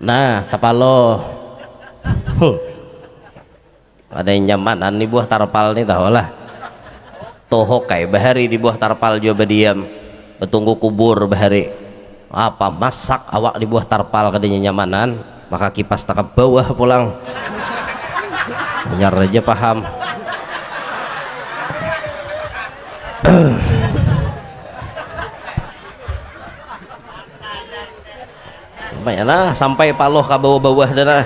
Nah tapaloh ada yang nyamanan di buah tarpal nih tahu lah tohok kayak bahari di buah tarpal juga diam betunggu kubur bahari apa masak awak di buah tarpal kadanya nyamanan maka kipas tak bawah pulang nyar aja paham. Nah, sampai paloh ke bawah-bawah dan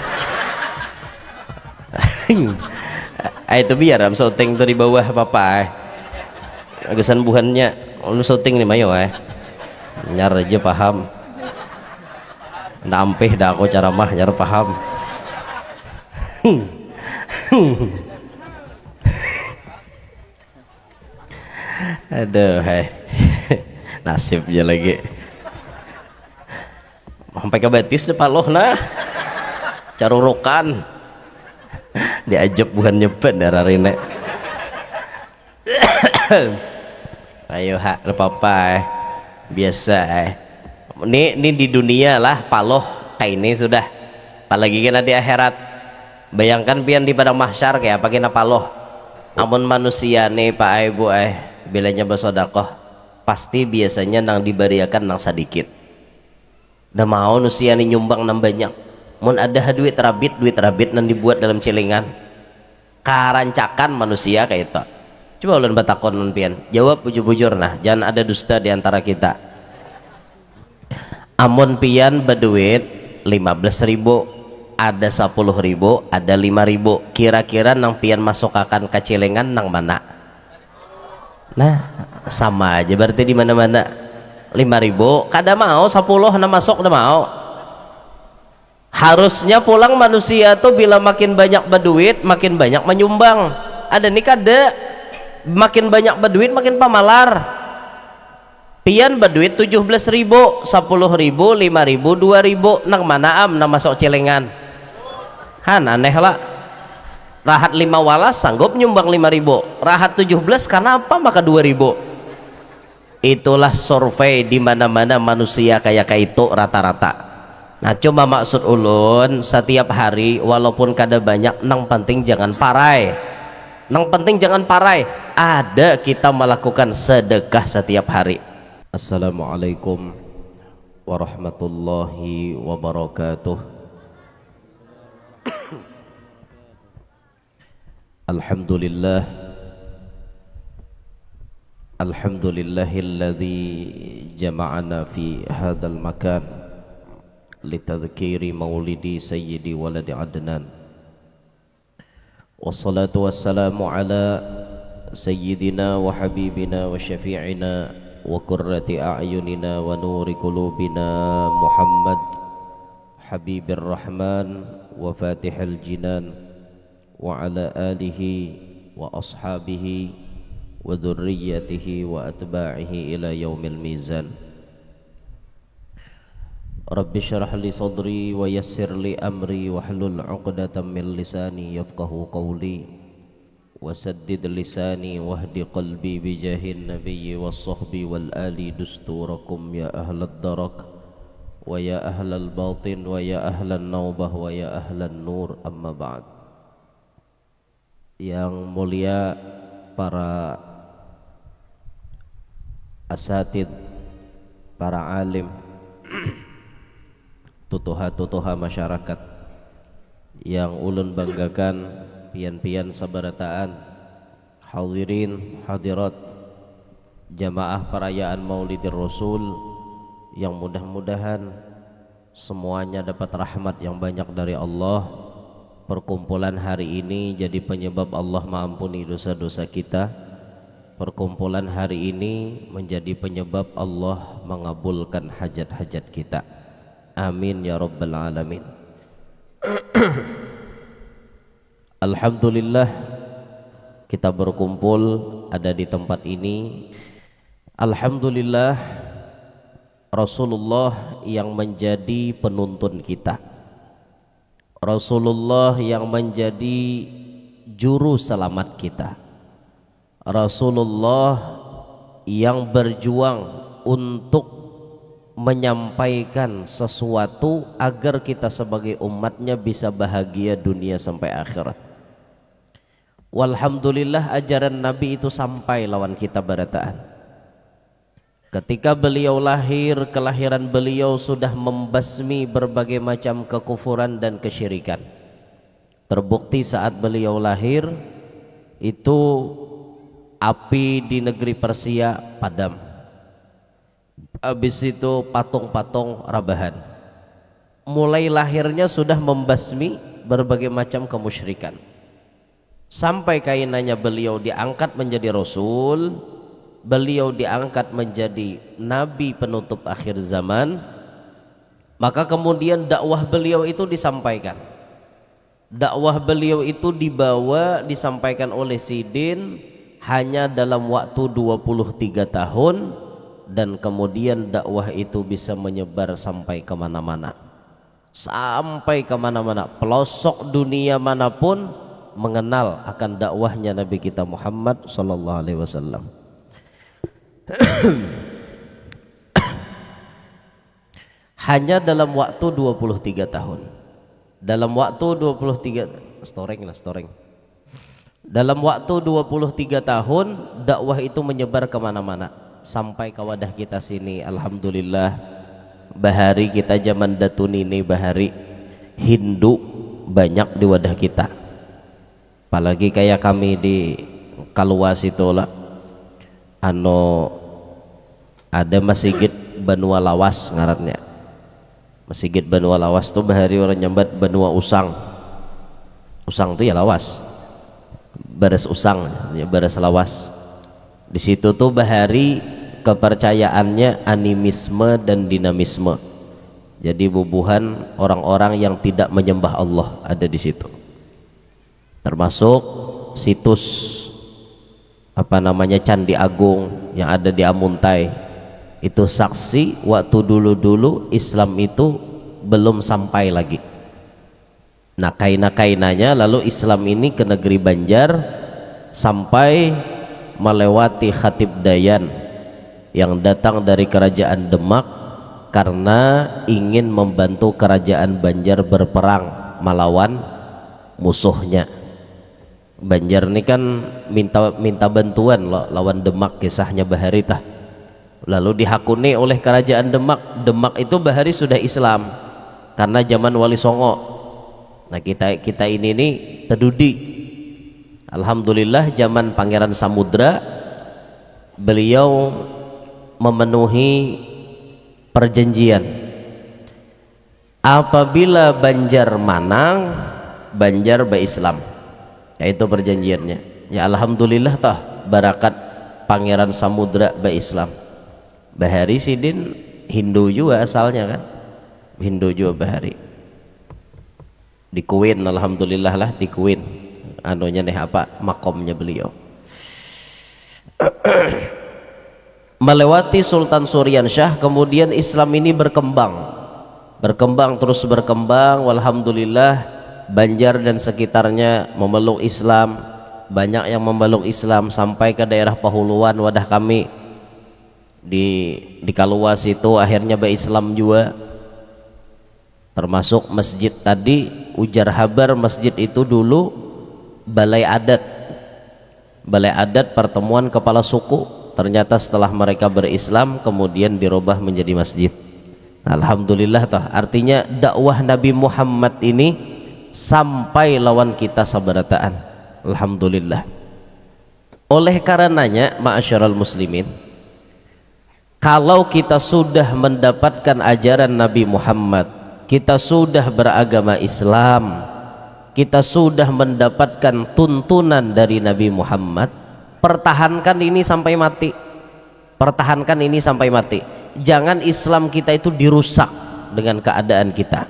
itu biar am syuting tuh di bawah papa agesan buhannya lu syuting nih mayo nyar aja paham nampih dah aku cara mah nyar paham. Aduh nasibnya lagi sampai ke betis depan loh nah carurukan diajak bukan nyebet darah rene. Ayo hak apa biasa ini di dunia lah paloh kayak ini sudah apalagi kena di akhirat bayangkan pian di padang mahsyar kayak apa kena paloh amun manusia nih pak ibu bilanya bersodakoh pasti biasanya nang diberiakan nang sedikit udah mau nusia nih nyumbang nang banyak mun ada duit rabit nang dibuat dalam celengan karancakan manusia kayak itu coba ulun batakon nun pian jawab bujur-bujur nah jangan ada dusta di antara kita amun pian berduit 15.000 ada 10.000 ada 5.000 kira-kira nang pian masukkan ke celengan nang mana nah sama aja berarti di mana-mana 5.000 kada mau 10 na masuk udah mau harusnya pulang manusia tuh bila makin banyak berduit makin banyak menyumbang ada nih kada makin banyak berduit makin pamalar pian berduit 17.000 10.000 5.000 2.000 nang mana am na masuk celengan aneh lah rahat 5 walas sanggup nyumbang 5.000 rahat 17 karena apa maka 2.000 itulah survei di mana-mana manusia kayak itu rata-rata. Nah cuma maksud ulun setiap hari walaupun kada banyak nang penting jangan parai ada kita melakukan sedekah setiap hari. Assalamualaikum warahmatullahi wabarakatuh. Alhamdulillahilladzi jama'ana fi hadzal makan litadhkiri maulidi sayyidi waladi adnan wassalatu wassalamu ala sayyidina wa habibina wa syafi'ina wa qurrati a'yunina wa nuri qulubina Muhammad habibir rahman wa fatihil jinan wa ala alihi wa ashabihi wa dzurriyyatihi wa atba'ihi ila yaumil mizan. Rabbi syrah li sadri wa yassir li amri wahlul 'uqdatam min lisani yafqahu qawli wa saddid lisani wahdi qalbi bi jahin nabiyyi was sahbi wal ali dusturakum ya ahlad darak wa ya ahlal batin wa ya ahlan naubah wa ya ahlan nur amma ba'd. Yang mulia para asatid, para alim, tutuha-tutuha masyarakat yang ulun banggakan, pian-pian sabarataan, hadirin hadirat jamaah perayaan Maulidir Rasul yang mudah-mudahan semuanya dapat rahmat yang banyak dari Allah. Perkumpulan hari ini jadi penyebab Allah mengampuni dosa-dosa kita. Perkumpulan hari ini menjadi penyebab Allah mengabulkan hajat-hajat kita. Amin ya rabbal alamin. Alhamdulillah kita berkumpul ada di tempat ini. Alhamdulillah Rasulullah yang menjadi penuntun kita, Rasulullah yang menjadi juru selamat kita, Rasulullah yang berjuang untuk menyampaikan sesuatu agar kita sebagai umatnya bisa bahagia dunia sampai akhirat. Walhamdulillah ajaran Nabi itu sampai lawan kita barataan. Ketika beliau lahir, kelahiran beliau sudah membasmi berbagai macam kekufuran dan kesyirikan. Terbukti saat beliau lahir itu api di negeri Persia padam. Habis itu patung-patung rabahan. Mulai lahirnya sudah membasmi berbagai macam kemusyrikan. Sampai kainannya beliau diangkat menjadi rasul, beliau diangkat menjadi nabi penutup akhir zaman. Maka kemudian dakwah beliau itu disampaikan. Dakwah beliau itu dibawa, disampaikan oleh Sidin hanya dalam waktu 23 tahun. Dan kemudian dakwah itu bisa menyebar sampai kemana-mana, sampai kemana-mana, pelosok dunia manapun mengenal akan dakwahnya Nabi kita Muhammad sallallahu alaihi wasallam. Hanya dalam waktu 23 tahun. Dalam waktu 23 storing. Dalam waktu 23 tahun dakwah itu menyebar kemana-mana sampai ke wadah kita sini. Alhamdulillah, bahari kita zaman datun ini, bahari Hindu banyak di wadah kita. Apalagi kayak kami di Kaluas itu lah, ada masjid Banua Lawas ngarannya. Masjid Banua Lawas tuh bahari orang nyambat Banua Usang. Usang tuh ya lawas, bares usang, ya bares lawas. Di situ tuh bahari kepercayaannya animisme dan dinamisme. Jadi bubuhan orang-orang yang tidak menyembah Allah ada di situ. Termasuk situs Candi Agung yang ada di Amuntai. Itu saksi waktu dulu-dulu Islam itu belum sampai lagi. Nah, kaina-kainanya lalu Islam ini ke negeri Banjar sampai melewati Khatib Dayan yang datang dari kerajaan Demak karena ingin membantu kerajaan Banjar berperang melawan musuhnya. Banjar ini kan minta bantuan loh lawan Demak, kisahnya bahari tah. Lalu dihakuni oleh kerajaan Demak. Demak itu bahari sudah Islam karena zaman Wali Songo. Nah, kita ini nih tedudi. Alhamdulillah zaman Pangeran Samudra beliau memenuhi perjanjian. Apabila Banjar Manang, Banjar Islam. Yaitu perjanjiannya. Ya alhamdulillah tah barakat Pangeran Samudra Islam. Bahari Sidin Hindu juga asalnya kan. Hindu juga bahari. Di Kuwait alhamdulillah lah, di Kuwait makomnya beliau. Melewati Sultan Suryan Shah, kemudian Islam ini berkembang terus berkembang. Walhamdulillah Banjar dan sekitarnya memeluk Islam, banyak yang memeluk Islam sampai ke daerah Pahuluan wadah kami di Kaluas itu akhirnya Islam juga. Termasuk masjid tadi ujar habar masjid itu dulu balai adat pertemuan kepala suku. Ternyata setelah mereka berislam kemudian dirubah menjadi masjid. Alhamdulillah toh, artinya dakwah Nabi Muhammad ini sampai lawan kita sabarataan. Alhamdulillah. Oleh karenanya ma'asyiral muslimin, kalau kita sudah mendapatkan ajaran Nabi Muhammad, kita sudah beragama Islam, kita sudah mendapatkan tuntunan dari Nabi Muhammad, pertahankan ini sampai mati. Pertahankan ini sampai mati. Jangan Islam kita itu dirusak dengan keadaan kita.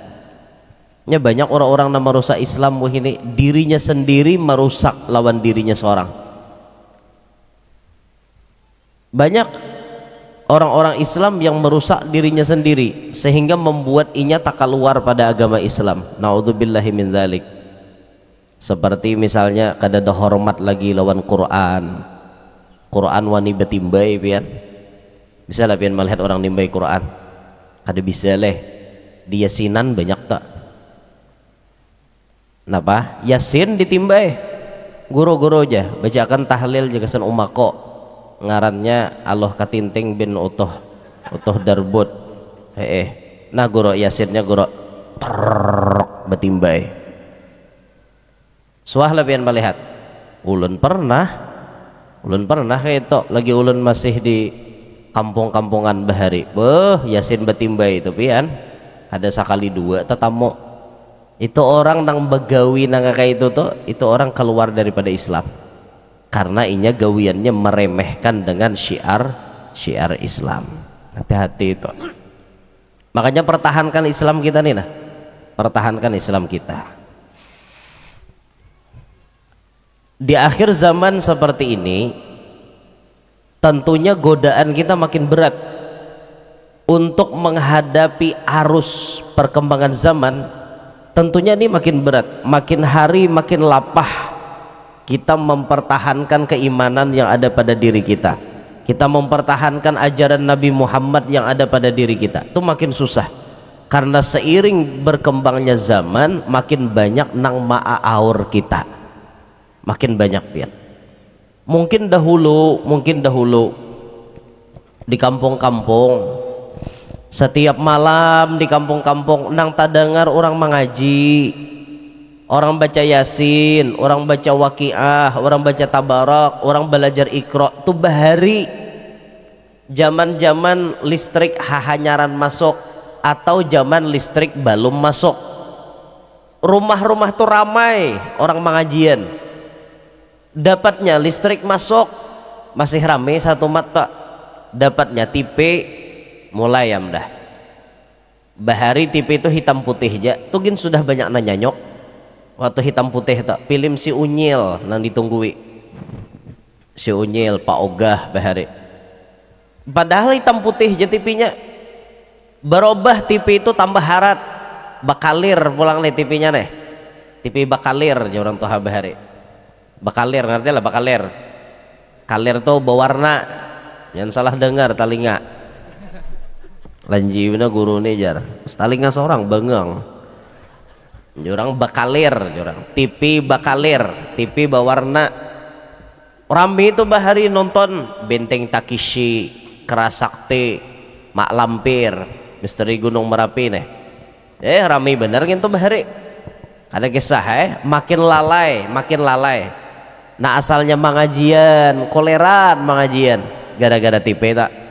Ya, banyak orang-orang yang merusak Islam ini dirinya sendiri merusak lawan dirinya seorang. Banyak orang-orang Islam yang merusak dirinya sendiri sehingga membuat inya tak keluar pada agama Islam. Naudzubillahi min dzalik. Seperti misalnya kadada hormat lagi lawan Quran wani betimbai pian. Bisa lah pian melihat orang nimbai Quran. kada bisa leh di yasinan banyak tak napa yasin ditimbai guru-guru aja bacakan tahlil jagasan umako ngarannya Allah Katinting bin Utuh Darbut nah guru yasinnya guru betimbai suah lebihan melihat ulun pernah kayak itu lagi ulun masih di kampung-kampungan bahari yasin betimbai itu pian ada sekali dua tetamu itu orang nang begawi nang kayak itu tuh itu orang keluar daripada Islam karena inya gawiannya meremehkan dengan syiar Islam. Hati-hati itu, makanya pertahankan Islam kita nih nah, pertahankan Islam kita. Di akhir zaman seperti ini tentunya godaan kita makin berat untuk menghadapi arus perkembangan zaman. Tentunya ini makin berat, makin hari makin lapah kita mempertahankan keimanan yang ada pada diri kita, kita mempertahankan ajaran Nabi Muhammad yang ada pada diri kita, itu makin susah karena seiring berkembangnya zaman makin banyak nang ma'aur kita, makin banyak pian. Mungkin dahulu di kampung-kampung setiap malam di kampung-kampung nang tadengar orang mengaji, orang baca yasin, orang baca waqiah, orang baca tabarak, orang belajar iqra tuh bahari zaman-zaman listrik hahanyaran masuk atau zaman listrik belum masuk, rumah-rumah tuh ramai orang mengajian. Dapatnya listrik masuk masih ramai satu mata, dapatnya TV mulai ya dah bahari TV itu hitam putih aja tugin sudah banyak nanyanyok waktu hitam putih tak film si Unyil nang ditunggui si Unyil Pak Ogah bahari padahal hitam putih aja TV-nya berubah TV itu tambah harat bakalir pulang nih TV-nya nih TV bakalir ya orang tua bahari bakalir ngerti lah bakalir kalir tuh berwarna jangan salah dengar talinga lanjiwina guru nih jar talinga seorang bengang jurang bakalir jurang TV bakalir TV berwarna rame itu bahari nonton Benteng Takishi Kerasakti Mak Lampir Misteri Gunung Merapi nih rame bener gitu bahari ada kisah makin lalai nah asalnya mengajian koleran mengajian gara-gara TV tak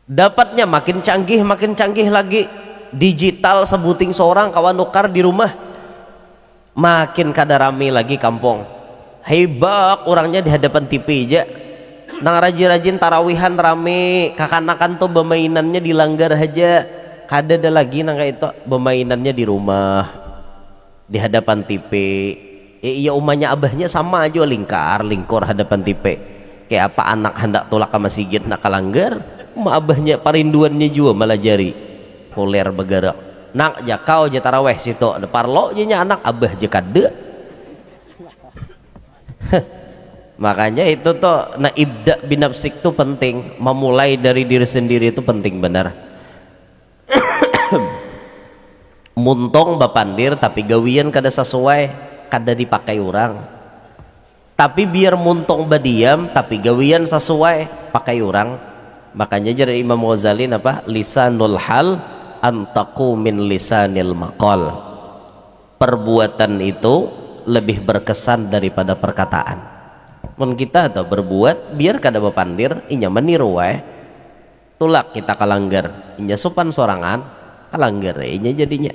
dapatnya makin canggih lagi digital sebuting seorang kawan nukar di rumah makin kada rame lagi kampung hebat orangnya di hadapan TV aja nang rajin-rajin tarawihan rame kakanakan tuh bermainannya dilanggar aja kada ada lagi nang kayak itu bermainannya di rumah di hadapan TV iya umahnya abahnya sama aja lingkor hadapan TV kayak apa anak hendak tolak ke masjid nak kalanggar abahnya parinduannya juga malah jari koler bergerak nak jakau je taraweh situ ada parlo nya anak abah je kade makanya itu tuh nah ibda binafsik tuh penting memulai dari diri sendiri itu penting benar muntong bapandir tapi gawian kada sesuai kada dipakai orang tapi biar muntong badiam tapi gawian sesuai pakai orang. Makanya jadi Imam Ghazali apa lisanul hal antaku min lisanil maqal, perbuatan itu lebih berkesan daripada perkataan. Mun kita atau berbuat biar kada bapandir inya meniru wae tulak kita kalanggar inya sopan sorangan kalanggar inya jadinya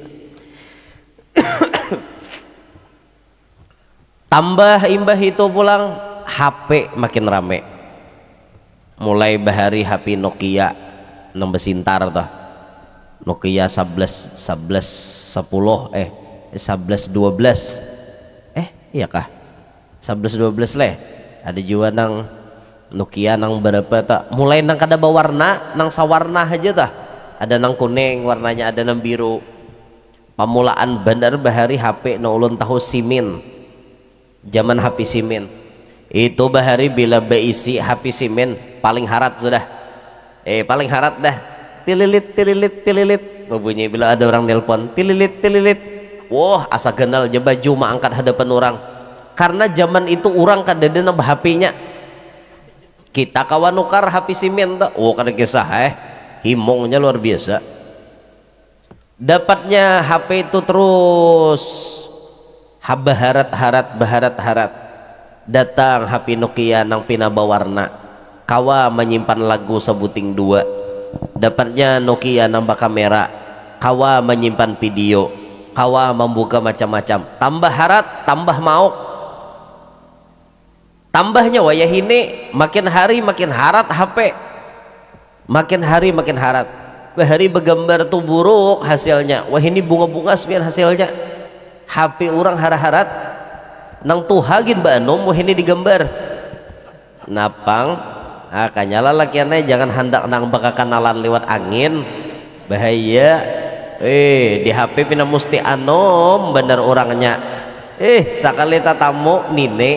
tambah imbah itu pulang HP makin rame mulai bahari HP Nokia nang besintar toh Nokia 11 10 11 12 iya kah 11 12 leh ada juga nang Nokia nang berapa tak mulai nang kada bawarna nang sawarna aja tah ada nang kuning warnanya ada nang biru pamulaan bandar bahari HP nang ulun tahu simin zaman HP simin itu bahari bila beisi HP simin paling harat sudah paling harat dah tililit tililit tililit berbunyi bila ada orang nelpon, tililit tililit. Wah, asa kenal je baju mah angkat hadapan orang. Karena zaman itu orang kadang-kadang HP-nya. Kita kawan nukar HP simen tak? Oh, kada kisah himongnya luar biasa. Dapatnya HP itu terus baharat-harat datang HP Nokia nang pina bawarna kawa menyimpan lagu sebuting dua. Dapatnya Nokia nambah kamera kawa menyimpan video, kawa membuka macam-macam. Tambah harat tambah mau, tambahnya wayah ini makin hari makin harat HP, makin hari makin harat. Bahari begambar tuh buruk hasilnya, wah ini bunga-bunga sebiar hasilnya. HP orang harat-harat nang tuhagin Mbak Anum wah ini digambar napang kanyala lakiannya jangan hendak nang baka kanalan lewat angin bahaya. Di HP pina musti Anom bener orangnya sakali tatamu nine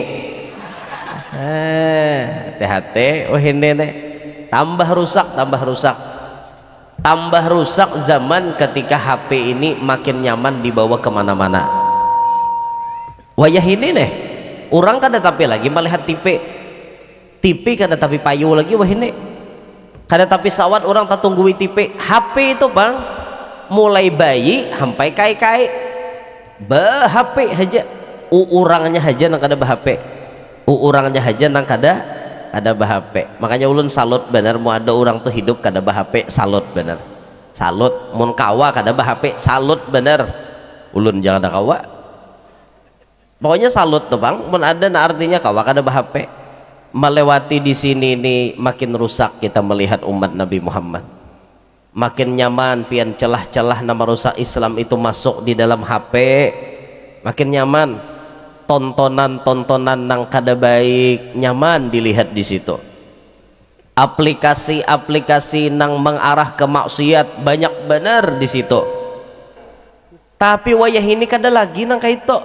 THT oh ini nih tambah rusak zaman ketika HP ini makin nyaman dibawa kemana-mana. Wayah ini nih orang kada tapi lagi melihat TV kada tapi payu lagi wah ini kada tapi sawat orang tak tunggui TV. HP itu bang mulai bayi sampai kai-kai HP aja orangnya aja nang kada HP, orangnya aja nang kada ada HP. Makanya ulun salut bener mau ada orang tuh hidup kada HP, salut bener, salut. Mun kawa kada HP, salut bener. Ulun jangan ada kawa, pokoknya salut tuh bang. Mun ada nah artinya kawa kada HP. Melewati di sini nih makin rusak kita melihat umat Nabi Muhammad, makin nyaman pian celah-celah nama rusak Islam itu masuk di dalam HP, makin nyaman. Tontonan nang kada baik nyaman dilihat di situ. Aplikasi-aplikasi nang mengarah ke maksiat banyak benar di situ. Tapi wayah ini kada lagi nang kaito.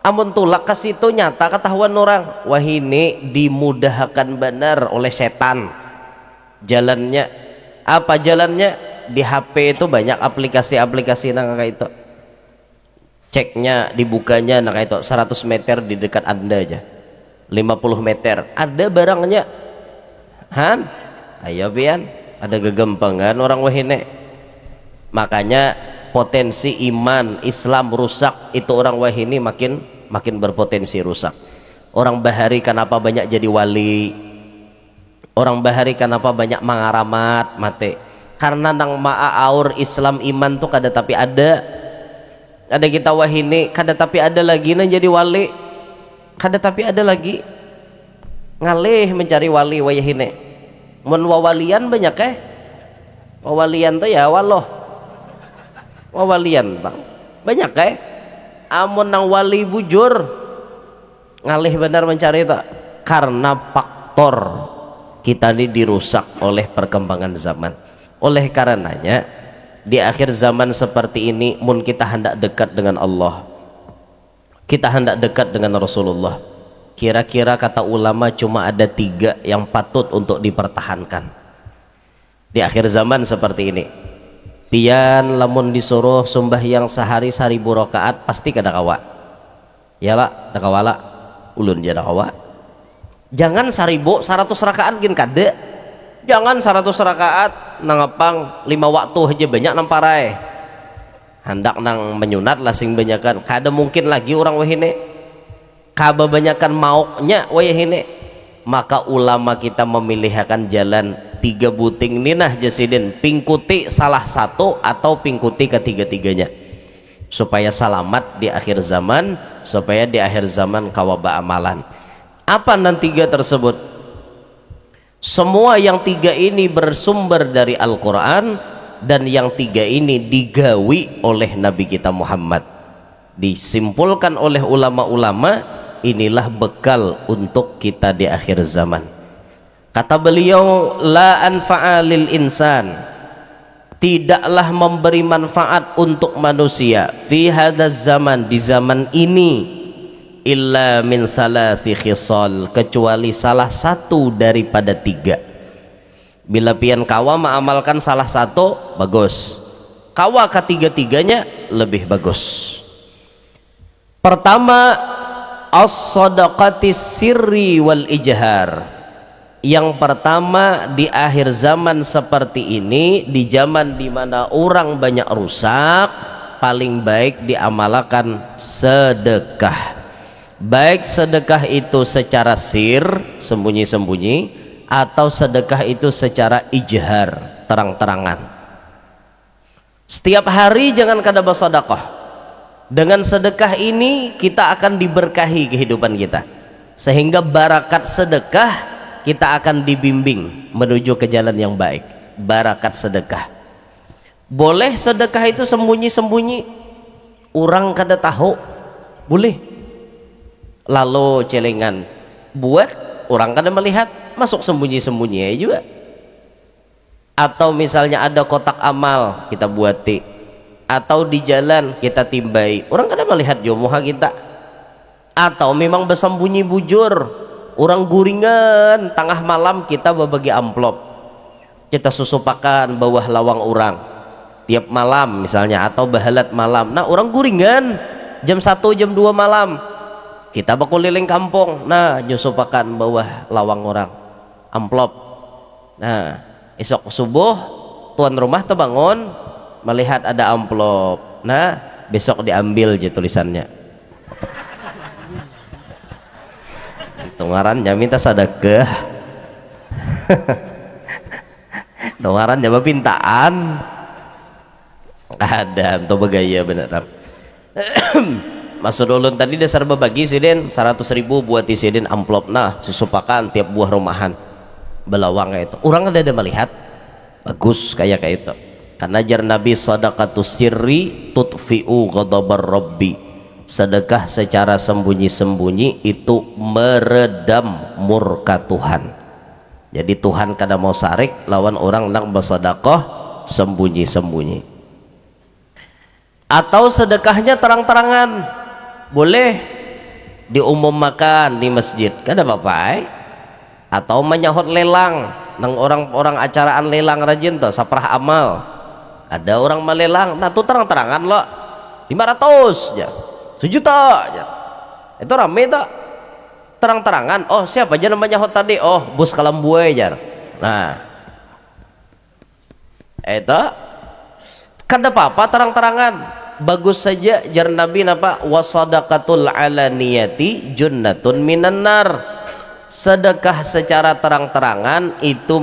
Amun tulak ke situ nyata ketahuan orang. Wah ini dimudahkan benar oleh setan. Jalannya apa jalannya? Di HP itu banyak aplikasi-aplikasi nang kaito. Ceknya dibukanya nah kayak itu 100 meter di dekat anda aja 50 meter ada barangnya ayo pian ada gegempengan orang wahine. Makanya potensi iman Islam rusak itu orang wahini makin berpotensi rusak. Orang bahari kenapa banyak jadi wali, orang bahari kenapa banyak mangaramat mate karena nang ma'a aur Islam iman tuh kada tapi ada kita wahini kada tapi ada lagi nang jadi wali, kada tapi ada lagi ngalih mencari wali wayahine. Mun wawalian banyak wawalian tuh ya waloh wawalian bang banyak amun nang wali bujur ngalih benar mencari tak karena faktor kita ini dirusak oleh perkembangan zaman. Oleh karenanya di akhir zaman seperti ini mun kita hendak dekat dengan Allah, kita hendak dekat dengan Rasulullah, kira-kira kata ulama cuma ada 3 yang patut untuk dipertahankan di akhir zaman seperti ini. Pian lamun disuruh sembahyang sehari 1000 rakaat pasti kada kawa yalah kada kawala ulun jada kawa. Jangan 100 rakaat gin kada. Jangan 100 rakaat nangapang 5 waktu aja banyak namparai. Hendak nang menyunat lah sing banyakan. Kada mungkin lagi orang wahine. Kaba banyakan mauknya wahine. Maka ulama kita memilihkan jalan 3 buting ninah jasidin. Pingkuti salah satu atau pingkuti ketiga-tiganya. Supaya selamat di akhir zaman. Supaya di akhir zaman kawaba amalan. Apa nan 3 tersebut? Semua yang 3 ini bersumber dari Al-Quran dan yang 3 ini digawi oleh Nabi kita Muhammad. Disimpulkan oleh ulama-ulama inilah bekal untuk kita di akhir zaman. Kata beliau la anfa'a lil insan, tidaklah memberi manfaat untuk manusia fi hadzal zaman di zaman ini illa min salasi khisal kecuali salah satu daripada 3. Bila pian kawa mengamalkan salah satu bagus, kawa ketiga-tiganya lebih bagus. Pertama, as-sadaqatis sirri wal ijhar. Yang pertama, di akhir zaman seperti ini, di zaman dimana orang banyak rusak, paling baik diamalkan sedekah. Baik sedekah itu secara sir, sembunyi-sembunyi, atau sedekah itu secara ijhar, terang-terangan. Setiap hari jangan kada bersedekah. Dengan sedekah ini kita akan diberkahi kehidupan kita, sehingga barakat sedekah kita akan dibimbing menuju ke jalan yang baik. Barakat sedekah. Boleh sedekah itu sembunyi-sembunyi, orang kada tahu, boleh. Lalu celengan buat orang kada melihat, masuk sembunyi-sembunyi juga. Atau misalnya ada kotak amal kita buati, atau di jalan kita timbai, orang kada melihat jomuha kita. Atau memang bersembunyi bujur, orang guringan tengah malam kita berbagi amplop, kita susupakan bawah lawang orang tiap malam misalnya, atau bahalat malam. Nah orang guringan jam 1 jam 2 malam kita berkeliling kampung, nah nyusupakan bawah lawang orang amplop. Nah esok subuh tuan rumah terbangun melihat ada amplop, nah besok diambil je tulisannya. Tungarannya minta sedekah. Tungarannya pintaan. Ada untuk begaya benar. Maksud ulun tadi dasar berbagi sidin 100.000 buat isidin amplop, nah susupakan tiap buah rumahan belawang kayak itu. Orang ada melihat bagus kayak itu. Karena jar Nabi sadaqatus sirri tutfi'u ghadabar rabbi. Sedekah secara sembunyi-sembunyi itu meredam murka Tuhan. Jadi Tuhan kada mau sarik lawan orang nang bersedekah sembunyi-sembunyi. Atau sedekahnya terang-terangan, boleh diumumkan di masjid, kada apa-apa. Atau menyahut lelang nang orang-orang acaraan lelang rajin tuh saprah amal. Ada orang melelang, nah tuh terang-terangan lo 500 ya. 1 juta aja. Itu rame tak? Terang-terangan. Oh siapa aja namanya hot tadi? Oh bos Kalambuai jar. Nah itu kada apa-apa terang-terangan, bagus saja. Jar Nabi napa? Wasadaqatul alaniyati junnatun minan nar. Sedekah secara terang-terangan itu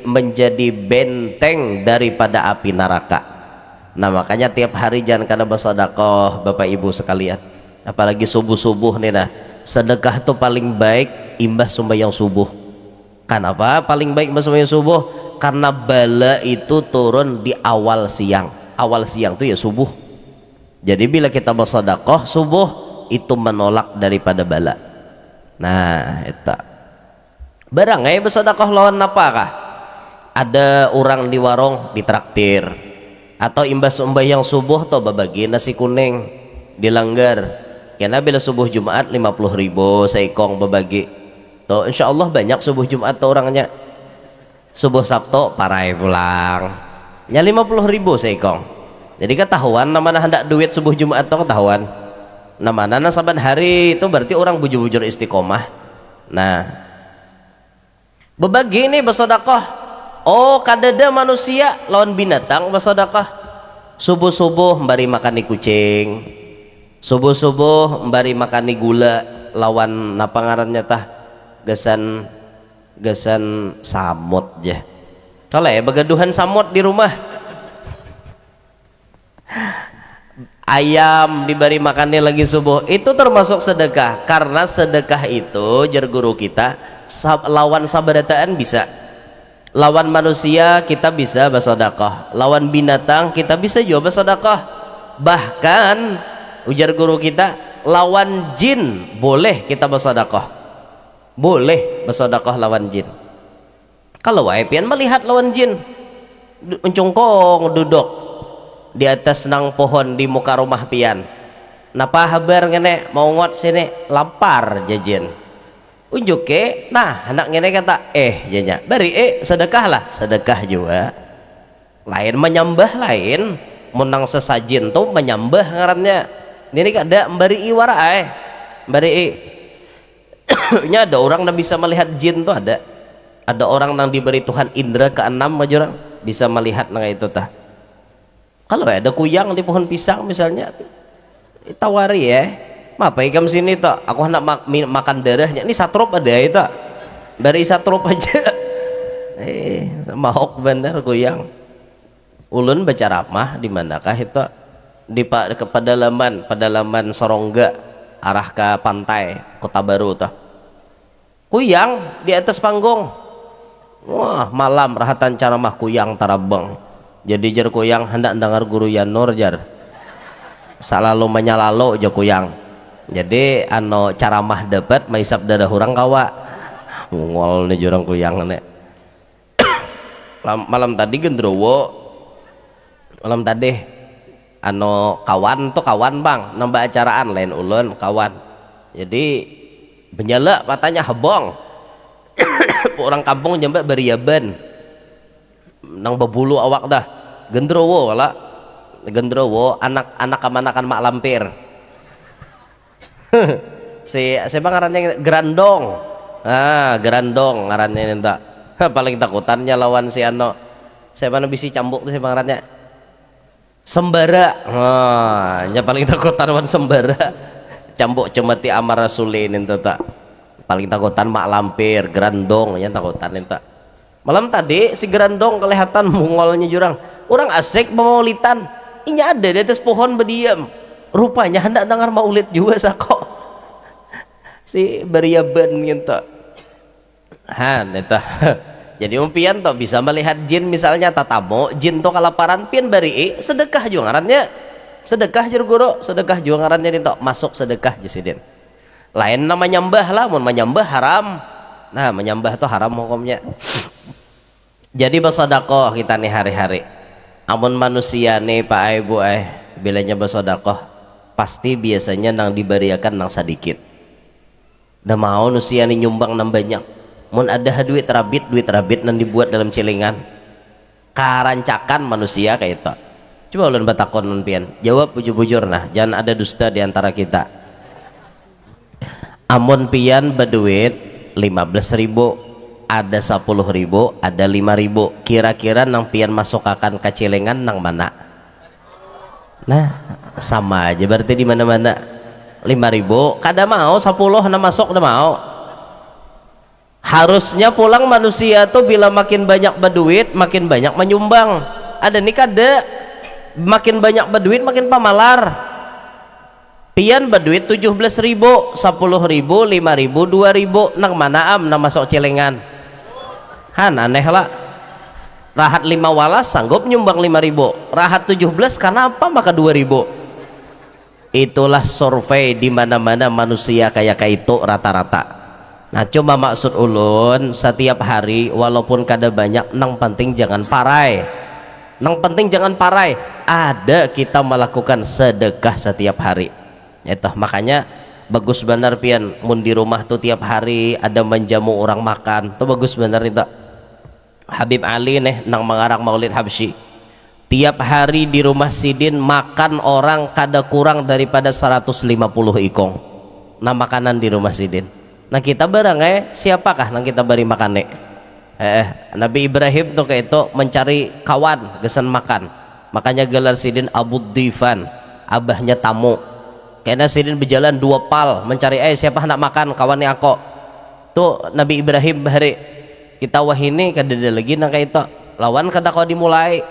menjadi benteng daripada api neraka. Nah makanya tiap hari jangan kada bersedekah Bapak Ibu sekalian, apalagi subuh-subuh nih. Nah sedekah itu paling baik imbas sembahyang subuh. Kenapa paling baik imbas sembahyang subuh? Karena bala itu turun di awal siang. Awal siang itu ya subuh. Jadi bila kita bersedekah subuh itu menolak daripada bala. Nah itu barang bersedekah lawan apa kah? Ada orang di warung ditraktir, atau imbas sembahyang subuh atau babagi nasi kuning dilanggar. Karena bila subuh Jumat 50.000 seikong babagi tuh, insya Allah banyak subuh Jumat tuh orangnya. Subuh Sabtu parai pulang nya 50.000 seikong. Jadi ketahuan namanya hendak duit subuh Jumat tuh ketahuan namanya saban hari, itu berarti orang bujur-bujur istiqomah. Nah babagi nih bersedekah. Oh kadada manusia lawan binatang bersedekah. Subuh-subuh mbari makan kucing, subuh-subuh mbari makan gula lawan napa ngarannya tah gesan samut ya. Kalau ya begaduhan samut di rumah, ayam diberi makannya lagi subuh, itu termasuk sedekah. Karena sedekah itu jar guru kita lawan sabadataan bisa, lawan manusia kita bisa bersedekah, lawan binatang kita bisa juga bersedekah. Bahkan ujar guru kita lawan jin boleh kita bersedekah, boleh bersedekah lawan jin. Kalau wae pian melihat lawan jin mencungkong duduk di atas nang pohon di muka rumah pian, napa habar ngene mau ngot sini lapar jajin. unjuk ke nah anak ngene kata janya bari sedekah juga lain menyembah lain menang sesajin tuh menyembah ngarannya ini kada bari iwara bari nya ada orang yang bisa melihat jin tuh ada orang yang diberi Tuhan indera keenam aja orang bisa melihat nang itu tah kalau ada kuyang di pohon pisang misalnya tawari apa ikam sini tak aku hendak makan darahnya ini satrop ada itu dari satrop aja mahok bener kuyang ulun baca ramah di manakah itu di pedalaman Sorongga arah ke pantai Kota Baru tuh kuyang di atas panggung wah malam rahatan ceramah kuyang tarabang jadi jar kuyang hendak dengar guru Yanur jar salalu menyalalu aja kuyang jadi ano ceramah dapat maisap darah orang kawa ngol nih jurang kuyang nih malam tadi gendrowo malam tadi ano kawan bang nambah acaraan lain ulun kawan jadi benyala matanya hebong orang kampung nyampe beriaban nang bebulu awak dah gendrowo wala gendrowo anak kemanakan mak lampir si bang ngarannya gerandong gerandong ngarannya ninta paling takutannya lawan si ano saya mana bisi cambuk tuh si bang ngarannya sembara nya paling takutan lawan sembara cambuk cemeti amar rasulin ninta tak paling takutan mak lampir gerandong yang takutan ninta malam tadi si gerandong kelihatan mungolnya jurang orang asik maulitan ini ada di atas pohon berdiam rupanya hendak dengar maulid juga sako si beriaban gitu neta jadi umpian toh bisa melihat jin misalnya tatamu jin toh kalaparan pian bari sedekah juga ngarannya sedekah jer guru sedekah juga ngarannya nih masuk sedekah jesidin lain nama nyembah lah mun menyembah haram nah menyembah tuh haram hukumnya jadi bersedekah kita nih hari-hari amun manusia nih pak ibu bilanya bersedekah pasti biasanya nang diberiakan nang sedikit dah mau manusia nih nyumbang nang banyak mun ada duit rabit nang dibuat dalam celengan karancakan manusia kayak itu coba ulun batakon nun pian jawab bujur-bujur nah jangan ada dusta di antara kita amun pian berduit 15.000 ada 10.000 ada 5.000 kira-kira nang pian masukkan ke celengan nang mana nah sama aja berarti di mana-mana 5.000 kada mau 10 na masuk udah mau harusnya pulang manusia tuh bila makin banyak berduit makin banyak menyumbang ada nih kada makin banyak berduit makin pamalar pian berduit 17.000 10.000 5.000 2.000 nang mana nang masuk celengan aneh lah rahat 5 walas sanggup nyumbang 5.000 rahat 17 karena apa maka 2.000 itulah survei di mana-mana manusia kayak itu rata-rata nah cuma maksud ulun setiap hari walaupun kada banyak nang penting jangan parai ada kita melakukan sedekah setiap hari itu makanya bagus benar pian mun di rumah tuh tiap hari ada menjamu orang makan tuh bagus benar itu Habib Ali nih nang mengarang maulid habsyi tiap hari di rumah sidin makan orang kada kurang daripada 150 ikong nah makanan di rumah sidin nah kita barang siapakah nang kita beri makan Nabi Ibrahim tuh kayak itu mencari kawan gesan makan makanya gelar sidin Abu Difan abahnya tamu karena sidin berjalan 2 pal mencari siapa hendak makan kawannya aku tuh Nabi Ibrahim bahari kita wahini kada lagi nang kayak itu lawan kada kau dimulai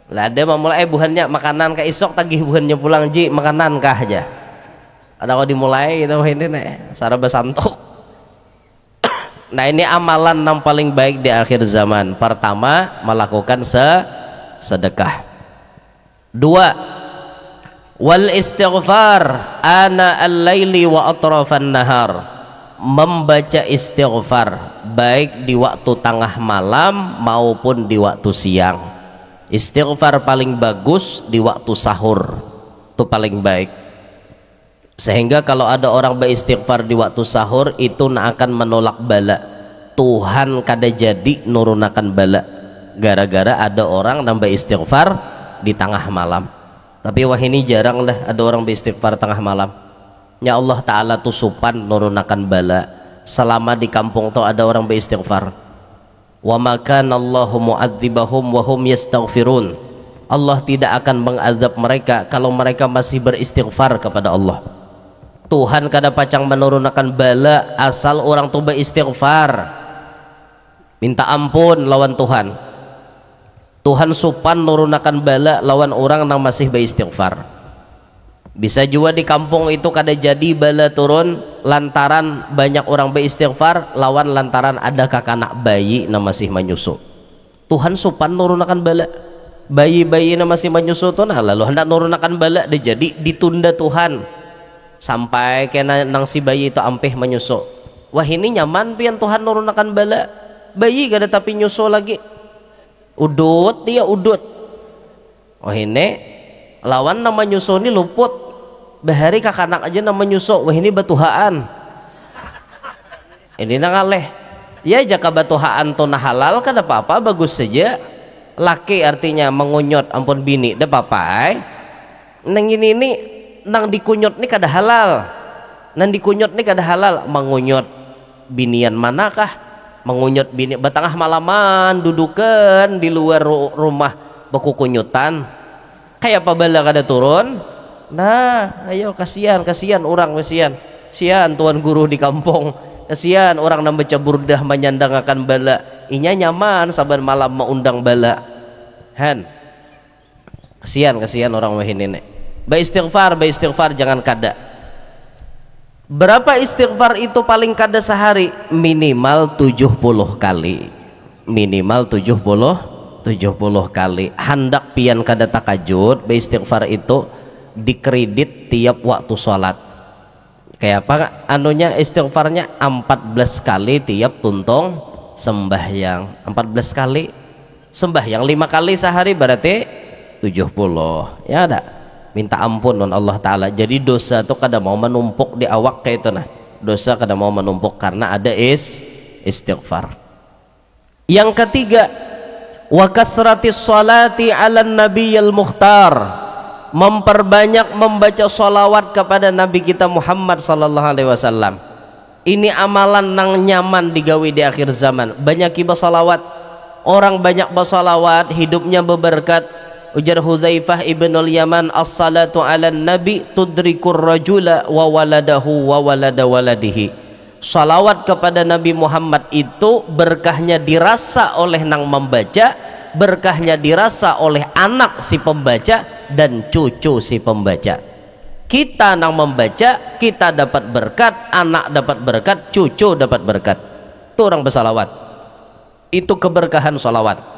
lah ada memulai buhannya makanan ka isok tagih buhannya pulang ji makanan kah aja ada kau dimulai kita wahini sarah besantok nah ini amalan yang paling baik di akhir zaman pertama melakukan sedekah 2 wal istighfar ana al-laili wa atrafan nahar membaca istighfar baik di waktu tengah malam maupun di waktu siang istighfar paling bagus di waktu sahur itu paling baik Sehingga kalau ada orang beristighfar di waktu sahur itu akan menolak bala. Tuhan kada jadi nurunakan bala gara-gara ada orang nambah istighfar di tengah malam. Tapi wah ini jarang lah ada orang beristighfar tengah malam. Ya Allah Ta'ala tuh supan nurunakan bala selama di kampung tuh ada orang beristighfar. Wa makana Allahu mu'adzibahum wa hum yastaghfirun. Allah tidak akan mengazab mereka kalau mereka masih beristighfar kepada Allah. Tuhan kada pacang menurunkan bala asal orang tuh beristighfar, minta ampun lawan Tuhan. Tuhan supan nurunkan bala lawan orang yang masih beristighfar. Bisa juga di kampung itu kada jadi bala turun lantaran banyak orang beristighfar, lawan lantaran ada kakanak bayi yang masih menyusu. Tuhan supan nurunkan bala. Bayi-bayi yang masih menyusu tuh nah lalu hendak nurunkan bala dia jadi ditunda Tuhan sampai kena nang si bayi itu ampeh menyusu. Wah ini nyaman pian Tuhan nurunkan bala. Bayi kada tapi nyusu lagi. Udut dia udut. Wah ini lawan nama nyusu ini luput. Bahari kakanak aja nama nyusu. Wah ini batuhaan. Ini nangaleh. Ya jaka batuhaan to nah halal kada apa-apa bagus saja. Laki artinya mengunyot ampun bini dah papai. Nang ini nang dikunyot ni kada halal. Nang dikunyot ni kada halal. Mengunyot binian manakah? Mengunyot bini batangah malaman dudukan di luar rumah bekukunyutan. Kayak apa bala kada turun? Nah, ayo kasihan orang kasihan. Sian tuan guru di kampung. Kasihan orang nang baca burdah menyandangakan bala. Inya nyaman saban malam mengundang bala. Han. Kasihan orang wahini nek. Beristighfar jangan kada. Berapa istighfar itu paling kada sehari? Minimal 70 kali. Minimal 70 kali. Hendak pian kada takajud, beristighfar itu dikredit tiap waktu sholat. Kayak apa anunya istighfarnya 14 kali tiap tuntung sembahyang. 14 kali sembahyang 5 kali sehari berarti 70. Ya ada. Minta ampun non Allah Ta'ala. Jadi dosa itu kada mau menumpuk di awak kayak itu nah. Dosa kada mau menumpuk karena ada istighfar. Yang ketiga, wa kasratis sholati ala nabiyil mukhtar. Memperbanyak membaca sholawat kepada Nabi kita Muhammad sallallahu alaihi wasallam. Ini amalan nang nyaman digawe di akhir zaman. Banyak bersolawat. Orang banyak bersolawat hidupnya berberkat. Ujar Hudzaifah ibnul Yaman, as-salatu ala nabi tudrikur rajula wa waladahu wa walada waladihi. Salawat kepada Nabi Muhammad itu berkahnya dirasa oleh nang membaca, berkahnya dirasa oleh anak si pembaca dan cucu si pembaca. Kita nang membaca, kita dapat berkat, anak dapat berkat, cucu dapat berkat. Itu orang bersalawat. Itu keberkahan salawat.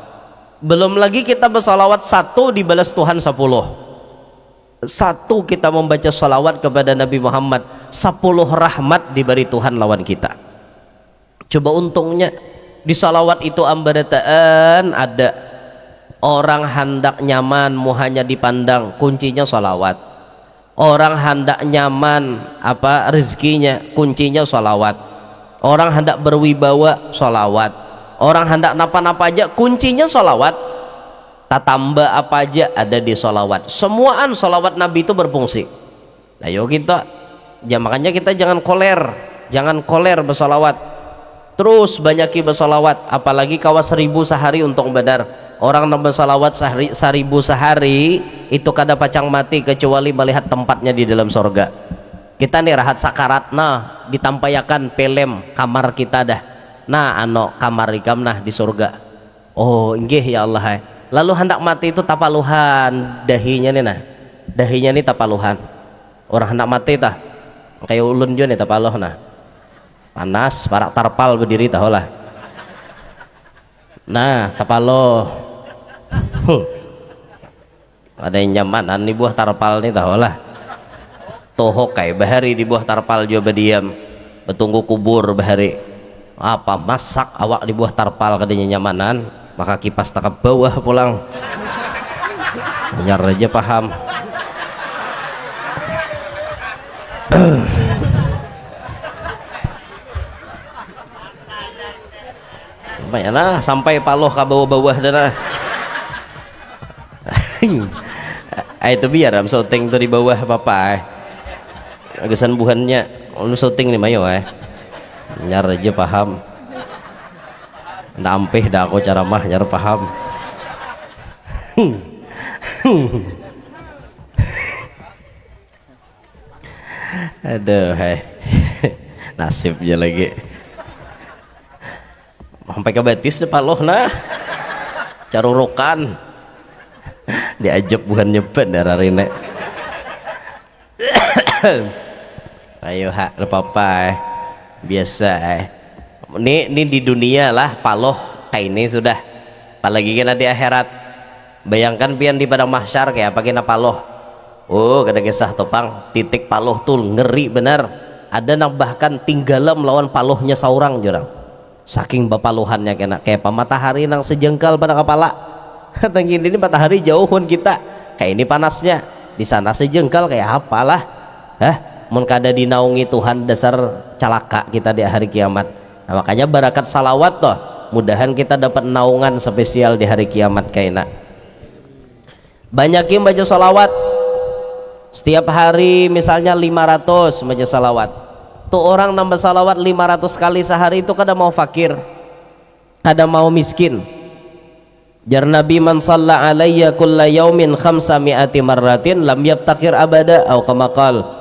Belum lagi kita bersalawat 1 dibalas Tuhan 10. 1 kita membaca salawat kepada Nabi Muhammad, 10 rahmat diberi Tuhan lawan kita. Coba untungnya di salawat itu ambarataan ada orang hendak nyaman muhanya dipandang, kuncinya salawat. Orang hendak nyaman apa rezekinya, kuncinya salawat. Orang hendak berwibawa, salawat. Orang hendak napa-napa aja kuncinya sholawat. Tak tambah apa aja ada di sholawat. Semuaan sholawat Nabi itu berfungsi. Nah yuk kita ya, makanya kita jangan koler bersolawat. Terus banyaki bersolawat. Apalagi kawas 1000 sehari untuk benar. Orang nambah salawat 1000 sehari itu kada pacang mati kecuali melihat tempatnya di dalam sorga. Kita nih rahat sakarat nah ditampayakan pelem kamar kita dah. Nah ano kamar ikam nah di surga. Oh inggih ya Allah. Lalu hendak mati itu tapaluhan dahinya nih nah. Dahinya nih tapaluhan. Orang hendak mati tah kayak ulun jo nih tapaluh nah. Panas parak tarpal berdiri tahulah. Nah tapaluh. Ada yang nyamanan nih buah tarpal nih tahulah. Tohok kayak bahari di buah tarpal jo berdiam. Betunggu kubur bahari. Apa masak awak di buah tarpal kadanya nyamanan, maka kipas tak ke bawah pulang. Nyar aja paham. Banyak nah sampai paloh ke bawah-bawah dah. Itu biar am syuting tuh di bawah papa agesan buhannya lu syuting nih mayo nyar aja paham nampih dah aku cara mah nyar paham. Aduh nasibnya lagi sampai ke betis deh paloh nah carurukan diajak bukan nyepet darah rine. Ayo hak apa biasa ini di dunia lah paloh kayak ini sudah apalagi kena di akhirat bayangkan pian di pada mahsyar kayak apa kena paloh. Oh kada kisah topang titik paloh tuh ngeri benar ada nang bahkan tinggalam melawan palohnya seorang jurang saking bapalohannya kena kayak matahari nang sejengkal pada kepala. Tangin ini matahari jauhun kita kayak ini panasnya di sana sejengkal kayak apalah mun kada dinaungi Tuhan dasar calaka kita di hari kiamat. Nah, makanya barakat salawat toh mudahan kita dapat naungan spesial di hari kiamat kayak banyakin baca salawat setiap hari misalnya 500 baca salawat tuh orang nambah salawat 500 kali sehari itu kada mau fakir kada mau miskin. Jar Nabi man shalla alayya kulla yaumin 500 marratin lam yabtakir abada atau kama qala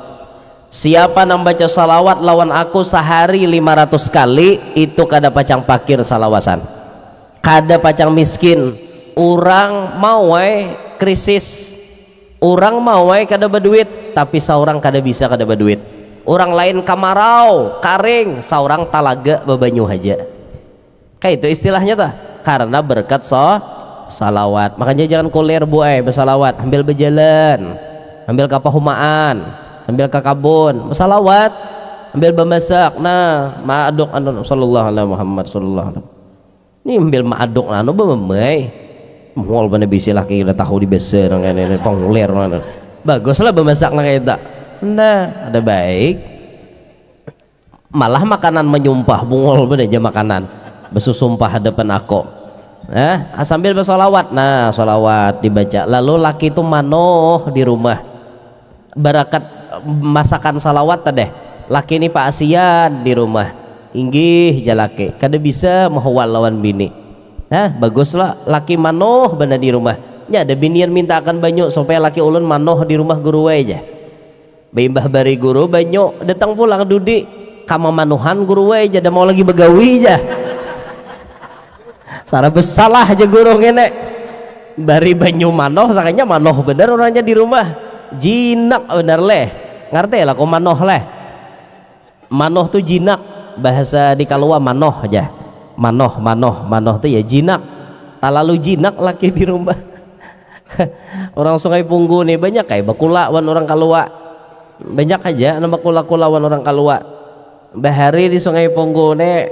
siapa nang baca salawat lawan aku sehari 500 kali itu kada pacang fakir salawasan kada pacang miskin. Orang mau krisis orang mau kada berduit tapi seorang kada bisa kada berduit. Orang lain kamarau karing seorang talaga bebanyu aja kayak itu istilahnya tuh karena berkat salawat. Makanya jangan kuliah bersalawat ambil berjalan ambil kapahumaan sambil ke kabun bersalawat ambil bemasak nah ma'aduk anu sallallahu alaihi Muhammad sallallahu alaihi ini ambil ma'aduk anu bemai mual bana bisi laki udah tahu di beser ngene pengulir baguslah bemasak nah kayak tak nah ada baik malah makanan menyumpah bungol bana aja makanan besusumpah hadapan aku sambil bersolawat nah solawat dibaca lalu laki itu manoh di rumah barakat masakan salawat tadeh laki ini Pak Asian di rumah inggih jalake kada bisa mahwal lawan bini baguslah laki manoh benar di rumah nya ada binian minta akan banyak supaya laki ulun manoh di rumah guru aja baimbah bari guru banyak datang pulang dudi kama manuhan guru aja ada mau lagi begawi aja sarah besalah aja guru ngene bari banyu manoh sakanya manoh bener orangnya di rumah jinak bener leh ngerti lah kok manoh leh manoh tuh jinak bahasa di kalua manoh aja manoh tuh ya jinak tak lalu jinak laki di rumah. Orang Sungai Punggu nih banyak kayak bakulawan orang kalua banyak aja nama bakula-kulawan orang kalua bahari di Sungai Punggu nih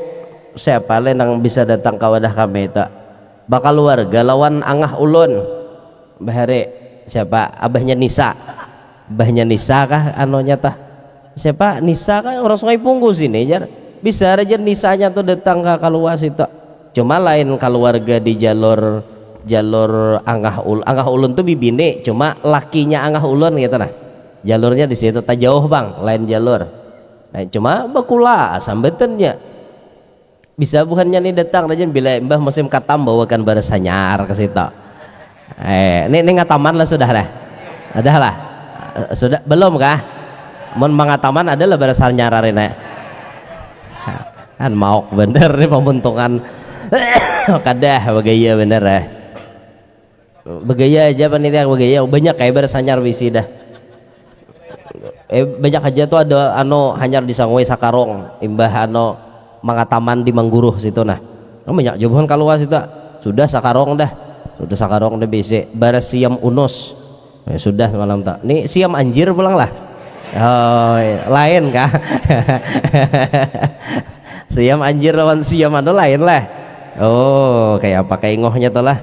siapa yang bisa datang ke wadah kami tak bakal warga lawan angah ulun bahari siapa abahnya Nisa kah anonya tah siapa Nisa kah orang Sungai Punggu sini jar bisa aja Nisanya tuh datang ke kaluas itu cuma lain keluarga di jalur angah ulun tuh bibine cuma lakinya angah ulun gitu nah jalurnya di situ tak jauh bang lain jalur nah, cuma bakula sambetennya bisa bukannya nih datang aja bila mbah musim katam bawakan baras hanyar ke situ ini ngataman lah sudah lah ada lah sudah belum kah mun mengataman adalah baras hanyar arena kan mau bener nih pembentukan kadah bagaya bener bagaya aja panitia bagaya banyak kayak baras hanyar wisi dah banyak aja tuh ada hanyar di Sangwe Sakarong imbah mangataman di Mangguruh situ nah banyak jawaban kalau situ sudah Sakarong dah bisa baras siam unus sudah malam tak nih siam anjir pulang lah lain kah siam anjir lawan siam lain lah kayak apa kayak ngohnya tuh lah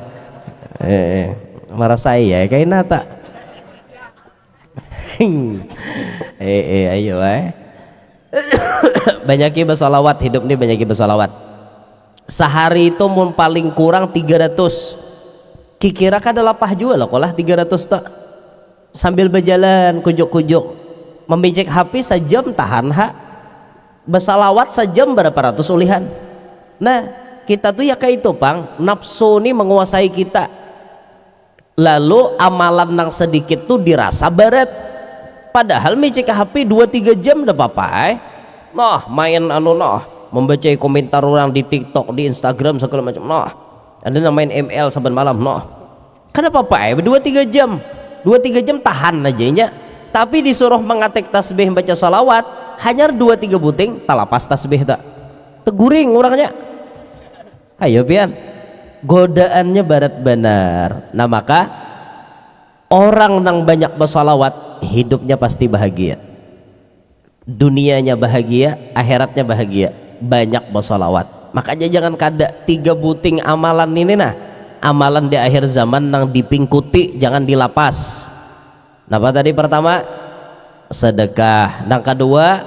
marah saya kayak nata Ayo banyaki bersolawat, hidup nih banyaki bersolawat. Sehari itu mun paling kurang 300. Kikira kada lapah juga loh kolah 300 tak. Sambil berjalan kujuk-kujuk membincik HP sejam tahan hak. Bersolawat sejam berapa ratus ulihan. Nah kita tuh ya kayak itu pang, nafsu nih menguasai kita. Lalu amalan yang sedikit tuh dirasa berat. Padahal micik HP 2-3 jam udah apa-apa Noh main membaca komentar orang di TikTok, di Instagram segala macam. Noh ada main ML saban malam. Noh kan apa-apa 2-3 jam 2-3 jam tahan aja nya. Tapi disuruh mengatek tasbih baca salawat hanya 2-3 buting talapas tasbih tak teguring orangnya. Ayo pian godaannya barat benar. Nah maka orang yang banyak bersalawat hidupnya pasti bahagia, dunianya bahagia, akhiratnya bahagia. Banyak bersalawat. Makanya jangan kada 3 buting amalan ini nah, amalan di akhir zaman nang dipingkuti jangan dilapas. Napa tadi pertama sedekah, nang kedua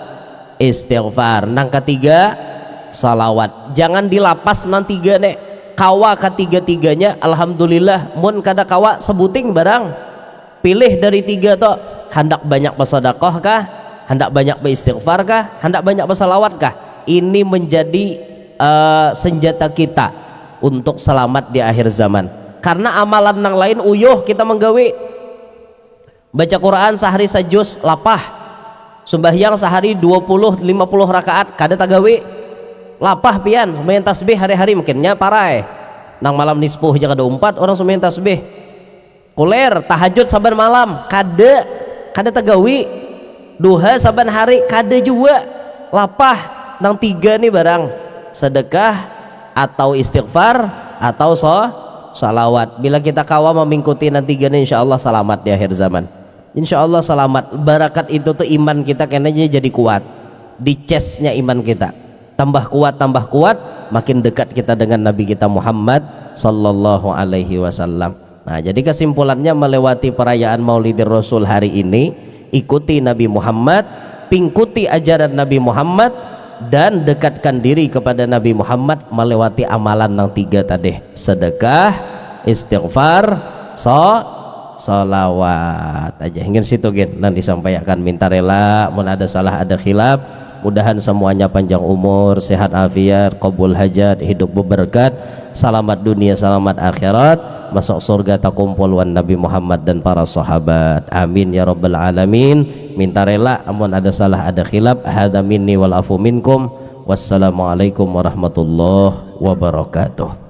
istighfar, nang ketiga salawat. Jangan dilapas nang 3 nek kawa ketiga-tiganya. Alhamdulillah mun kada kawa sebuting barang, pilih dari 3 toh. Hendak banyak bersedekah kah, hendak banyak beristighfar kah, hendak banyak bersalawat kah. Ini menjadi senjata kita untuk selamat di akhir zaman. Karena amalan yang lain uyuh kita menggawe. Baca Quran sehari sajus lapah, sembahyang sehari 20-50 rakaat kada tagawe lapah pian. Main tasbih hari-hari mungkinnya parai nang malam nispuh jangan ada 4 orang semain tasbih. Kuler tahajud saban malam kada tagawi. Duha saban hari kada juga lapah. Nang 3 nih barang sedekah atau istighfar atau salawat. Bila kita kawa memingkuti nang 3 nih insyaallah selamat di akhir zaman. Insyaallah selamat. Barakat itu tuh iman kita kayaknya jadi kuat. Di chestnya iman kita tambah kuat, makin dekat kita dengan Nabi kita Muhammad sallallahu alaihi wasallam. Nah, jadi kesimpulannya melewati perayaan Maulidir Rasul hari ini, ikuti Nabi Muhammad, pingkuti ajaran Nabi Muhammad, dan dekatkan diri kepada Nabi Muhammad melewati amalan yang 3 tadi: sedekah, istighfar, salawat. Aja ingin situ gen nanti disampaikan. Minta rela mun ada salah ada khilaf. Mudahan semuanya panjang umur, sehat afiat, qabul hajat, hidup berberkat, selamat dunia, selamat akhirat, masuk surga takumpul wan Nabi Muhammad dan para sahabat. Amin ya rabbal alamin. Minta rela amun ada salah ada khilaf. Hadza minni wal afu minkum. Wassalamualaikum warahmatullahi wabarakatuh.